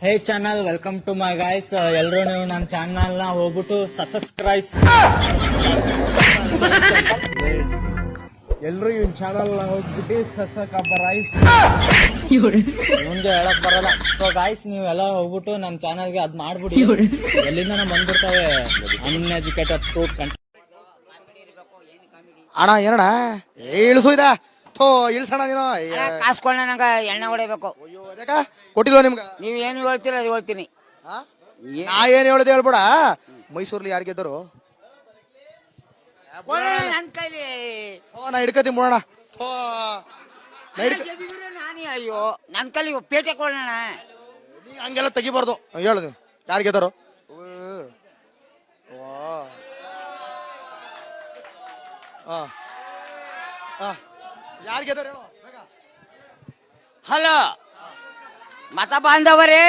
Hey channel, welcome to my guys. ಎಲ್ಲರೂ ನೀವು ನನ್ನ ಚಾನಲ್ ನ ಹೋಗ್ಬಿಟ್ಟು ಸಬ್ಸ್ಕ್ರೈಬ್. ಎಲ್ರು ಇವ್ ಚಾನಲ್ ಹೋಗ್ಬಿಟ್ಟು ಸಬ್ಸ್ಕ್ರೈಬ್ ಮುಂದೆ ಹೇಳಕ್ ಬರಲ್ಲ. ಸೊ ಗೈಸ್, ನೀವೆಲ್ಲ ಹೋಗ್ಬಿಟ್ಟು ನನ್ನ ಚಾನಲ್ಗೆ ಅದ್ ಮಾಡ್ಬಿಡಿ. ಎಲ್ಲಿಂದ ಬಂದ್ಬಿಡ್ತಾವೆ ಅನ್ಎಜುಕೇಟೆಡ್ ಫ್ರೂಟ್ ಕಂಟೆಂಟ್. ಅಣ್ಣ ಏನಣ್ಣ ಇಳಿಸು ಇದ ಥೋ ಇಳ್ಸಣ ನೀನು ಕಾಸ್ಕೊಳ್ಳ ನಂಗ ಎಣ್ಣೆ ಹೊಡಿಬೇಕು. ಕೊಟ್ಟಿಲ್ವ ನಿಮ್ಗ? ನೀವ್ ಏನು ಹೇಳ್ತೀರ ಅದು ಹೇಳ್ತೀನಿ. ನಾ ಏನ್ ಹೇಳುದು ಹೇಳ್ಬೇಡ. ಮೈಸೂರ್ಲಿ ಯಾರು ಗೆದ್ದರು? ನನ್ ಕೈಲಿ ನಾ ಹಿಡ್ಕತಿ ಮುಡೋಣ. ನಾನೇ ಅಯ್ಯೋ ನನ್ ಕೈಲಿ ಪೇಟೆ ಕೊಡೋಣ. ಹಂಗೆಲ್ಲ ತೆಗಿಬಾರ್ದು. ಹೇಳು ನೀವು ಯಾರು ಗೆದ್ದರು? ಯಾರು ಗೆದ್ದರು ಹೇಳು. ಹಲೋ ಮತ ಬಾಂಧವರೇ,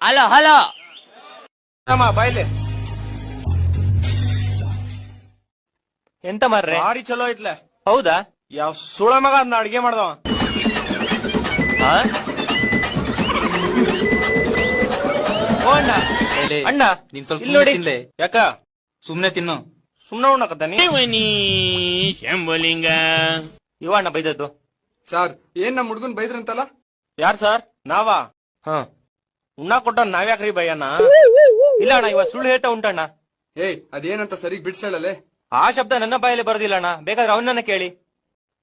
ಹಲೋ ಹಲೋ ಬಾಯ್ಲೆ ಎಂತ ಮಾರ್ರೆ ಭಾರಿ ಚಲೋ ಐತ್ಲೆ. ಹೌದಾ? ಯಾವ ಸುಳ ಮಗ ಅದನ್ನ ಅಡ್ಗೆ ಮಾಡ್ದವ. ಓ ಅಣ್ಣ ಅಣ್ಣ ನೀನ್ ಸ್ವಲ್ಪ ಇಲ್ಲಿ ನೋಡಿ. ತಿನ್ಲೆ. ಯಾಕ ಸುಮ್ನೆ ತಿನ್ನು. ಸುಮ್ನೆ ಉಣ್ಣಕತ್ತಾನಿ. ಶಂಭುಲಿಂಗ ಇವ ಅಣ್ಣ ಬೈದದ್ದು. ಸರ್ ಏನ್ ನಮ್ ಹುಡ್ಗನ್ ಬೈದ್ರಂತಲ್ಲ? ಯಾರ್ ಸರ್? ನಾವಾ? ಹ ಉಣ್ಣಾ ಕೊಟ್ಟ ನಾವ್ಯಾಕ್ರಿ ಬಯ್ಯಣ್ಣ? ಇಲ್ಲ ಅಣ್ಣ, ಇವ ಸುಳ್ಳು ಹೇಳ್ತಾ ಉಂಟಣ್ಣ. ಏಯ್ ಅದೇನಂತ ಸರಿಗ್ ಬಿಡ್ಸಳಲೆ. ಆ ಶಬ್ದ ನನ್ನ ಬಾಯಲ್ಲಿ ಬರೋದಿಲ್ಲ ಅಣ್ಣ, ಬೇಕಾದ್ರೆ ಅವನನ್ನ ಕೇಳಿ.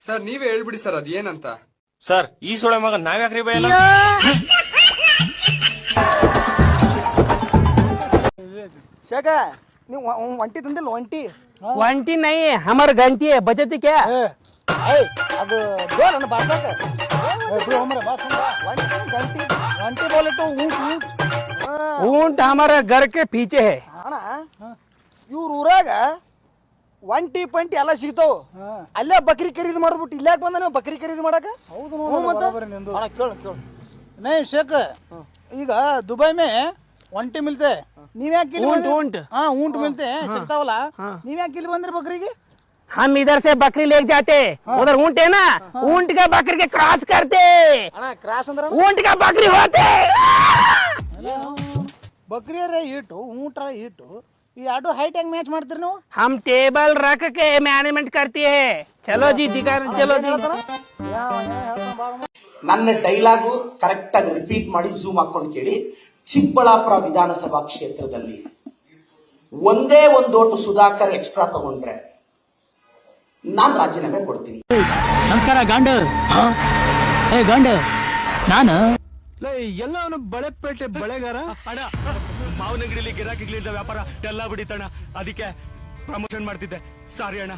ಸರ್ ನೀವೇ ಹೇಳ್ಬಿಡಿ ಸರ್ ಅದೇನಂತ. ಸರ್ ಈ ಸುಳ ಮಗ ನಾವ್ಯಾಕ್ರಿ ಬಯ್ಯಣ್ಣ? ಶೇಖ ನೀವು ಒಂಟಿ ತಂದಿಲ್ಲ? ಒಂಟಿ ಒಂಟಿ ನೈ ಹಮರ್ ಗಂಟಿ है बचती क्या? ಅದು ನನ್ನ ಬಾಸಾಕ ಗಂಟಿ ಒಂಟಿ ಬೋಲೆ ತೋ ಊಂಟ್ ಊಂಟ್. ऊंट हमारे घर के पीछे है. ಅಣ್ಣ ಇವ್ರ ಊರಾಗ ಒಂಟಿ ಪಂಟಿ ಎಲ್ಲ ಸಿಗ್ತಾವ. ಅಲ್ಲೇ ಬಕ್ರಿ ಖರೀದಿ ಮಾಡ್ಬಿಟ್ಟು ಇಲ್ಲಾಕ ಬಂದ ನೀವು ಬಕ್ರಿ ಖರೀದಿ ಮಾಡಕ? ಹೌದು ಕೇಳು ಕೇಳು. नहीं शेख, ಈಗ दुबई में ಒಂಟಿ मिलते. ನೀವ್ ಯಾಕೆ ऊंट ऊंट हाँ ऊंट मिलते हैं ಸಿಗ್ತಾವಲ್ಲ. ನೀವ್ ಯಾಕೆ ಇಲ್ಲಿ ಬಂದ್ರಿ ಬಕ್ರಿಗೆ? हम इधर से बकरी लेके जाते, उधर ऊंट है ना, ऊंट का बकरी के क्रॉस करते, ಅಣ್ಣ ಕ್ರಾಸ್ ಅಂದ್ರ ऊंट का बकरी होते. ಬಕ್ರಿಯರ ಈಟು ಊಂಟ್ರ ಈಟು ಈ ಎರಡು ಹೈಟ್ ಹೆಂಗ್ ಮ್ಯಾಚ್ ಮಾಡ್ತೀರಿ ನೀವು? हम टेबल रख के मैनेजमेंट करती है. चलो जी दिखा, चलो जी. ನನ್ನ ಡೈಲಾಗು ಕರೆಕ್ಟ್ ಆಗಿ ರಿಪೀಟ್ ಮಾಡಿ ಝೂಮ್ ಹಾಕೊಂಡು ಕೇಳಿ. ಚಿಕ್ಕಬಳ್ಳಾಪುರ ವಿಧಾನಸಭಾ ಕ್ಷೇತ್ರದಲ್ಲಿ ಒಂದೇ ಒಂದು ಓಟು ಸುಧಾಕರ್ ಎಕ್ಸ್ಟ್ರಾ ತಗೊಂಡ್ರೆ ನಾನ್ ರಾಜೀನಾಮೆ ಕೊಡ್ತೀನಿ. ನಮಸ್ಕಾರ ಗಾಂಡು. ಏ ಗಾಂಡು, ನಾನು ಎಲ್ಲವನು ಬಳೆಪೇಟೆ ಬಳೆಗಾರ ಅಣ್ಣ. ಮಾವನಂಗಡಿಲಿ ಗಿರಾಕಿಗಳಿಂದ ವ್ಯಾಪಾರ ಎಲ್ಲ ಬಿಡಿತಣ್ಣ, ಅದಕ್ಕೆ ಪ್ರಮೋಷನ್ ಮಾಡ್ತಿದ್ದೆ. ಸಾರಿ ಅಣ್ಣ.